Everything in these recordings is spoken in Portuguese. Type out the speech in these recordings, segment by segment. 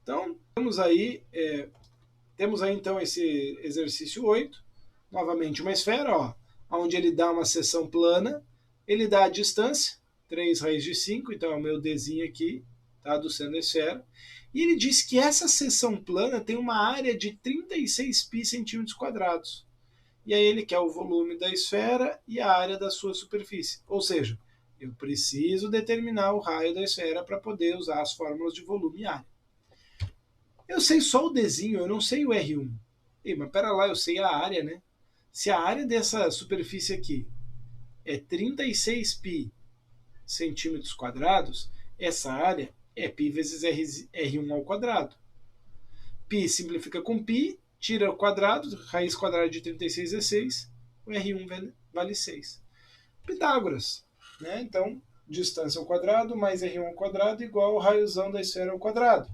Então, temos aí então esse exercício 8, novamente uma esfera, ó, onde ele dá uma seção plana, ele dá a distância, 3 raiz de 5, então é o meu Dzinho aqui, tá, do centro da esfera, e ele diz que essa seção plana tem uma área de 36 π centímetros quadrados. E aí ele quer o volume da esfera e a área da sua superfície. Ou seja, eu preciso determinar o raio da esfera para poder usar as fórmulas de volume e área. Eu sei só o Dzinho, eu não sei o R1. Ei, mas pera lá, eu sei a área, né? Se a área dessa superfície aqui é 36 π centímetros quadrados, essa área é π vezes R1 ao quadrado. Π simplifica com π, tira o quadrado, raiz quadrada de 36 é 6, o R1 vale 6. Pitágoras, né? Então, distância ao quadrado mais R1 ao quadrado igual ao raiozão da esfera ao quadrado.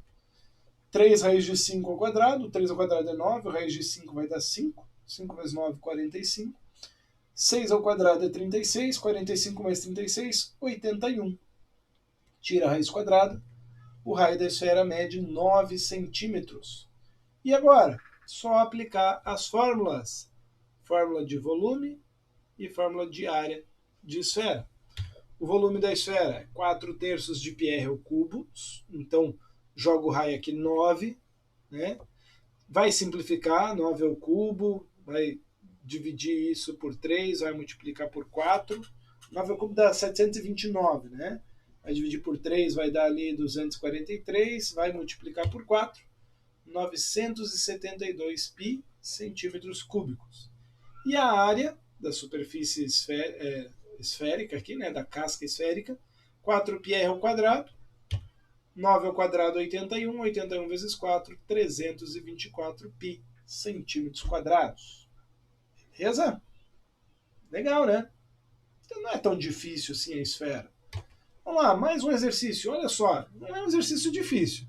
3 raiz de 5 ao quadrado, 3 ao quadrado é 9, raiz de 5 vai dar 5, 5 vezes 9, 45. 6 ao quadrado é 36, 45 mais 36, 81. Tira a raiz quadrada, o raio da esfera mede 9 centímetros. E agora, só aplicar as fórmulas. Fórmula de volume e fórmula de área de esfera. O volume da esfera é 4/3 de πr ao cubo, então jogo o raio aqui 9, né? Vai simplificar, 9 ao cubo, vai dividir isso por 3, vai multiplicar por 4. 9 ao cubo dá 729, né? Vai dividir por 3, vai dar ali 243, vai multiplicar por 4, 972 π centímetros cúbicos. E a área da superfície esférica aqui, né, da casca esférica, 4πr ao quadrado, 9 ao quadrado 81, 81 vezes 4, 324 π centímetros quadrados. Beleza? Legal, né? Então não é tão difícil assim a esfera. Vamos lá, mais um exercício. Olha só, não é um exercício difícil.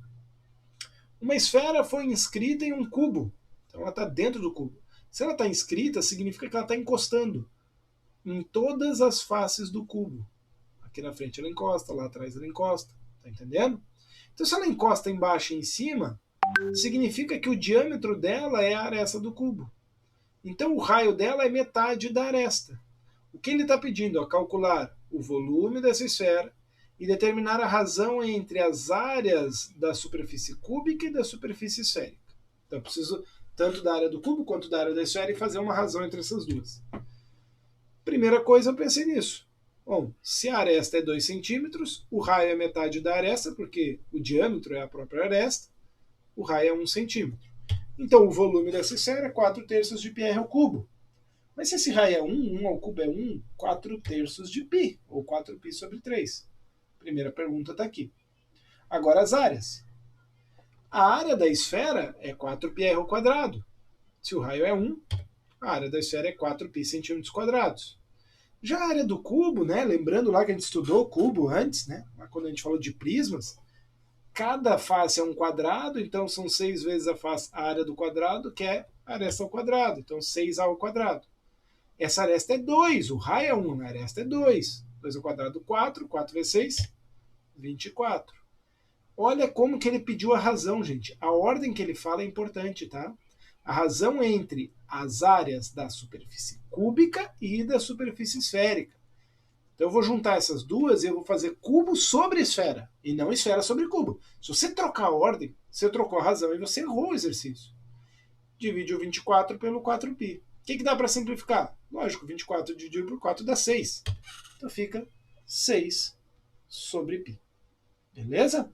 Uma esfera foi inscrita em um cubo. Então ela está dentro do cubo. Se ela está inscrita, significa que ela está encostando em todas as faces do cubo. Aqui na frente ela encosta, lá atrás ela encosta. Tá entendendo? Então se ela encosta embaixo e em cima, significa que o diâmetro dela é a aresta do cubo. Então o raio dela é metade da aresta. O que ele está pedindo? Calcular o volume dessa esfera e determinar a razão entre as áreas da superfície cúbica e da superfície esférica. Então eu preciso tanto da área do cubo quanto da área da esfera e fazer uma razão entre essas duas. Primeira coisa, eu pensei nisso. Bom, se a aresta é 2 centímetros, o raio é metade da aresta, porque o diâmetro é a própria aresta, o raio é 1 centímetro. Então o volume dessa esfera é 4/3 de πr ao cubo. Mas se esse raio é 1, 1 ao cubo é 1, 4/3 de π, ou 4π sobre 3. Primeira pergunta está aqui. Agora as áreas. A área da esfera é 4πr ao quadrado. Se o raio é 1, a área da esfera é 4π centímetros quadrados. Já a área do cubo, né, lembrando lá que a gente estudou cubo antes, né, quando a gente falou de prismas, cada face é um quadrado, então são 6 vezes a área do quadrado, que é a aresta ao quadrado. Então 6a ao quadrado. Essa aresta é 2, o raio é 1, a aresta é 2. 2 ao quadrado, 4, 4 vezes 6, 24. Olha como que ele pediu a razão, gente. A ordem que ele fala é importante, tá? A razão entre as áreas da superfície cúbica e da superfície esférica. Então eu vou juntar essas duas e eu vou fazer cubo sobre esfera, e não esfera sobre cubo. Se você trocar a ordem, você trocou a razão e você errou o exercício. Divide o 24 pelo 4π. O que dá para simplificar? Lógico, 24 dividido por 4 dá 6. Então fica 6 sobre π. Beleza?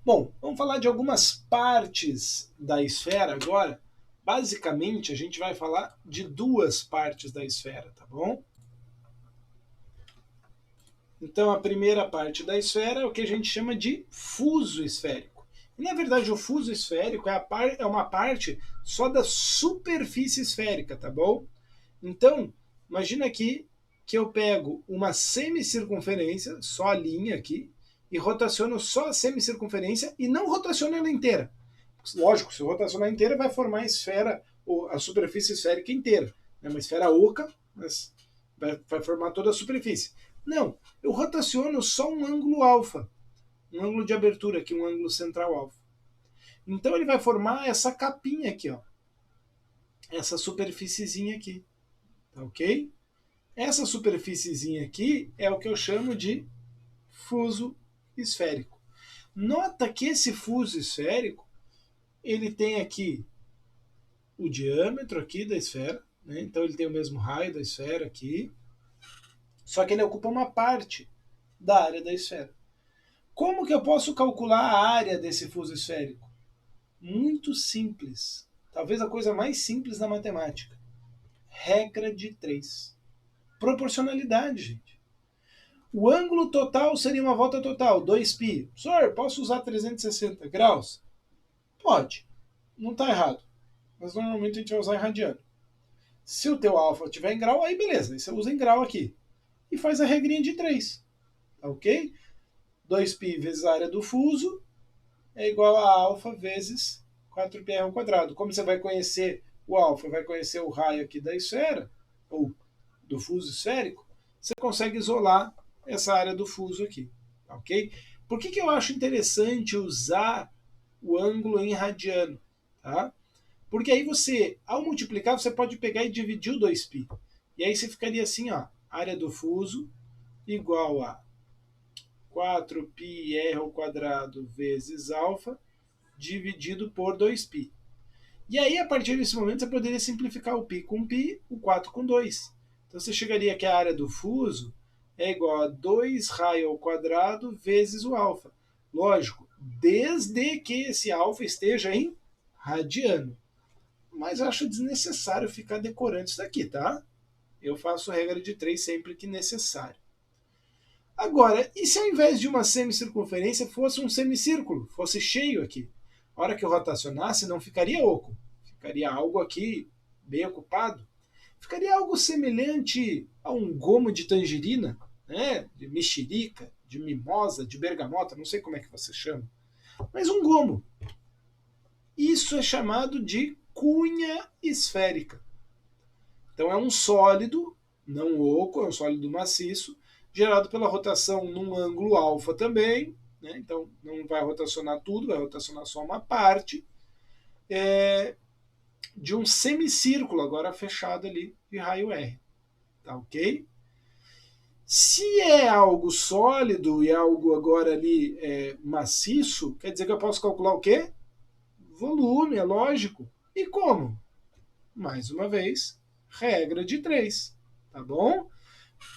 Bom, vamos falar de algumas partes da esfera agora. Basicamente, a gente vai falar de duas partes da esfera, tá bom? Então, a primeira parte da esfera é o que a gente chama de fuso esférico. E, na verdade, o fuso esférico é uma parte só da superfície esférica, tá bom? Então, imagina aqui que eu pego uma semicircunferência, só a linha aqui, e rotaciono só a semicircunferência e não rotaciono ela inteira. Lógico, se eu rotacionar inteira, vai formar a esfera, ou a superfície esférica inteira. É uma esfera oca, mas vai formar toda a superfície. Não, eu rotaciono só um ângulo alfa, um ângulo de abertura aqui, um ângulo central alfa. Então ele vai formar essa capinha aqui, ó. Essa superfíciezinha aqui. Tá ok? Essa superfíciezinha aqui é o que eu chamo de fuso esférico. Nota que esse fuso esférico, ele tem aqui o diâmetro aqui da esfera, né? Então ele tem o mesmo raio da esfera aqui, só que ele ocupa uma parte da área da esfera. Como que eu posso calcular a área desse fuso esférico? Muito simples. Talvez a coisa mais simples da matemática. Regra de 3. Proporcionalidade, gente. O ângulo total seria uma volta total, 2π. Senhor, posso usar 360 graus? Pode. Não está errado. Mas normalmente a gente vai usar em radiano. Se o teu alfa estiver em grau, aí beleza. Aí você usa em grau aqui. E faz a regrinha de 3. Tá ok? 2π vezes a área do fuso é igual a alfa vezes 4πr ao quadrado. Como você vai conhecer o alfa, vai conhecer o raio aqui da esfera, ou do fuso esférico, você consegue isolar essa área do fuso aqui. Ok? Por que eu acho interessante usar o ângulo em radiano? Tá? Porque aí você, ao multiplicar, você pode pegar e dividir o 2π. E aí você ficaria assim, ó, área do fuso igual a 4πr ao quadrado vezes alfa dividido por 2π. E aí, a partir desse momento, você poderia simplificar o π com π, o 4 com 2. Então você chegaria que a área do fuso é igual a 2 raio ao quadrado vezes o alfa. Lógico, desde que esse alfa esteja em radiano. Mas acho desnecessário ficar decorando isso daqui, tá? Eu faço regra de 3 sempre que necessário. Agora, e se ao invés de uma semicircunferência fosse um semicírculo, fosse cheio aqui? A hora que eu rotacionasse não ficaria oco, ficaria algo aqui bem ocupado. Ficaria algo semelhante a um gomo de tangerina, né? De mexerica, de mimosa, de bergamota, não sei como é que você chama. Mas um gomo. Isso é chamado de cunha esférica. Então é um sólido, não oco, é um sólido maciço, gerado pela rotação num ângulo alfa também, né? Então não vai rotacionar tudo, vai rotacionar só uma parte, de um semicírculo agora fechado ali de raio R. Tá ok? Se é algo sólido e algo agora ali maciço, quer dizer que eu posso calcular o quê? Volume, é lógico. E como? Mais uma vez, regra de 3. Tá bom?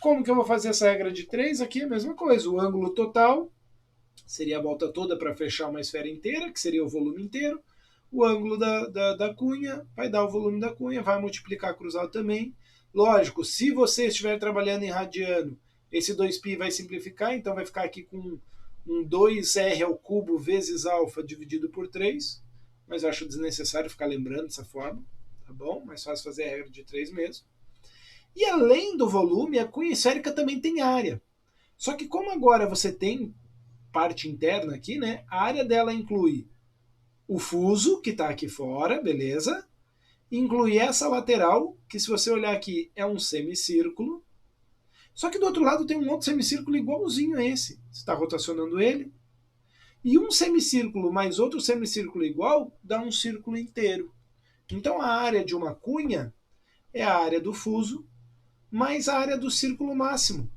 Como que eu vou fazer essa regra de 3? Aqui é a mesma coisa. O ângulo total seria a volta toda para fechar uma esfera inteira, que seria o volume inteiro. O ângulo da cunha vai dar o volume da cunha, vai multiplicar cruzado também. Lógico, se você estiver trabalhando em radiano, esse 2π vai simplificar, então vai ficar aqui com um 2r ao cubo vezes alfa dividido por 3. Mas eu acho desnecessário ficar lembrando dessa forma. Tá bom? Mais fácil fazer a regra de 3 mesmo. E além do volume, a cunha esférica também tem área. Só que como agora você tem parte interna aqui, né? A área dela inclui o fuso, que está aqui fora, beleza? Inclui essa lateral, que se você olhar aqui é um semicírculo. Só que do outro lado tem um outro semicírculo igualzinho a esse. Você está rotacionando ele. E um semicírculo mais outro semicírculo igual dá um círculo inteiro. Então a área de uma cunha é a área do fuso mais a área do círculo máximo,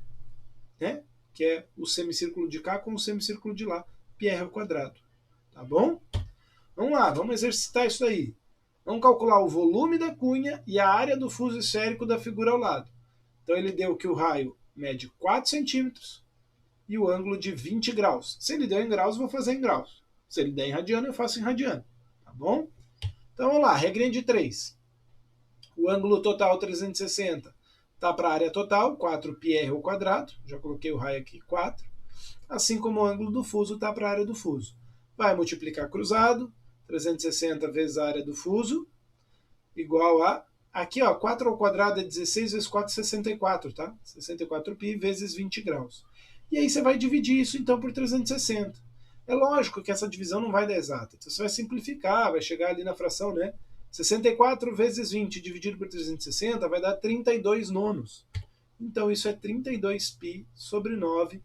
né? Que é o semicírculo de cá com o semicírculo de lá, πr ao quadrado. Tá bom? Vamos lá, vamos exercitar isso aí. Vamos calcular o volume da cunha e a área do fuso esférico da figura ao lado. Então ele deu que o raio mede 4 centímetros e o ângulo de 20 graus. Se ele der em graus, eu vou fazer em graus. Se ele der em radiano, eu faço em radiano. Tá bom? Então vamos lá, regrinha de 3. O ângulo total 360 está para a área total, 4πr ao quadrado. Já coloquei o raio aqui, 4. Assim como o ângulo do fuso está para a área do fuso. Vai multiplicar cruzado, 360 vezes a área do fuso, igual a... Aqui, ó, 4 ao quadrado é 16 vezes 4, 64, tá? 64π vezes 20 graus. E aí você vai dividir isso, então, por 360. É lógico que essa divisão não vai dar exata. Então você vai simplificar, vai chegar ali na fração, né? 64 vezes 20 dividido por 360 vai dar 32 nonos. Então isso é 32π sobre 9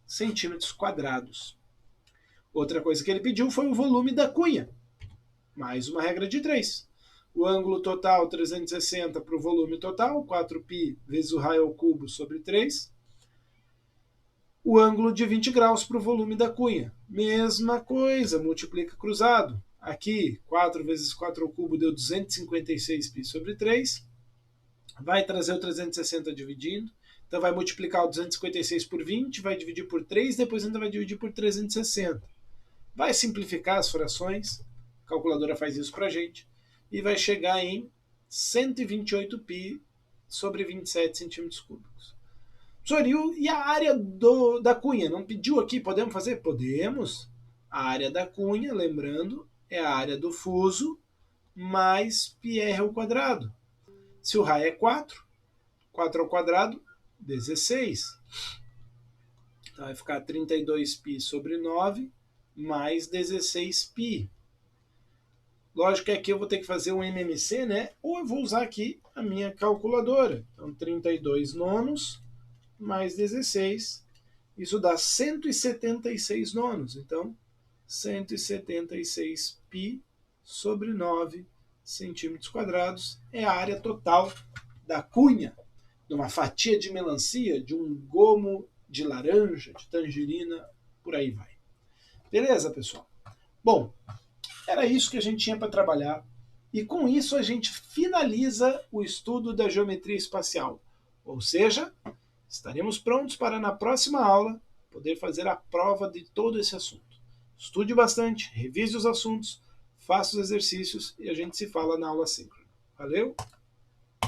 centímetros quadrados. Outra coisa que ele pediu foi o volume da cunha. mais uma regra de 3. O ângulo total 360 para o volume total, 4π vezes o raio ao cubo sobre 3. O ângulo de 20 graus para o volume da cunha. Mesma coisa, multiplica cruzado. Aqui, 4 vezes 4 ao cubo deu 256π sobre 3. Vai trazer o 360 dividindo. Então vai multiplicar o 256 por 20, vai dividir por 3, depois ainda vai dividir por 360. Vai simplificar as frações, a calculadora faz isso para a gente, e vai chegar em 128π sobre 27 centímetros cúbicos. Professor, e a área da cunha? Não pediu aqui? Podemos fazer? Podemos. A área da cunha, lembrando, é a área do fuso mais πr ao quadrado. Se o raio é 4, 4 ao quadrado, 16. Então vai ficar 32π sobre 9 mais 16π. Lógico que aqui eu vou ter que fazer um MMC, né? Ou eu vou usar aqui a minha calculadora. Então 32 nonos mais 16. Isso dá 176 nonos. Então 176π sobre 9 centímetros quadrados é a área total da cunha de uma fatia de melancia, de um gomo de laranja, de tangerina, por aí vai. Beleza, pessoal? Bom, era isso que a gente tinha para trabalhar. E com isso a gente finaliza o estudo da geometria espacial. Ou seja, estaremos prontos para na próxima aula poder fazer a prova de todo esse assunto. Estude bastante, revise os assuntos, faça os exercícios e a gente se fala na aula síncrona. Valeu?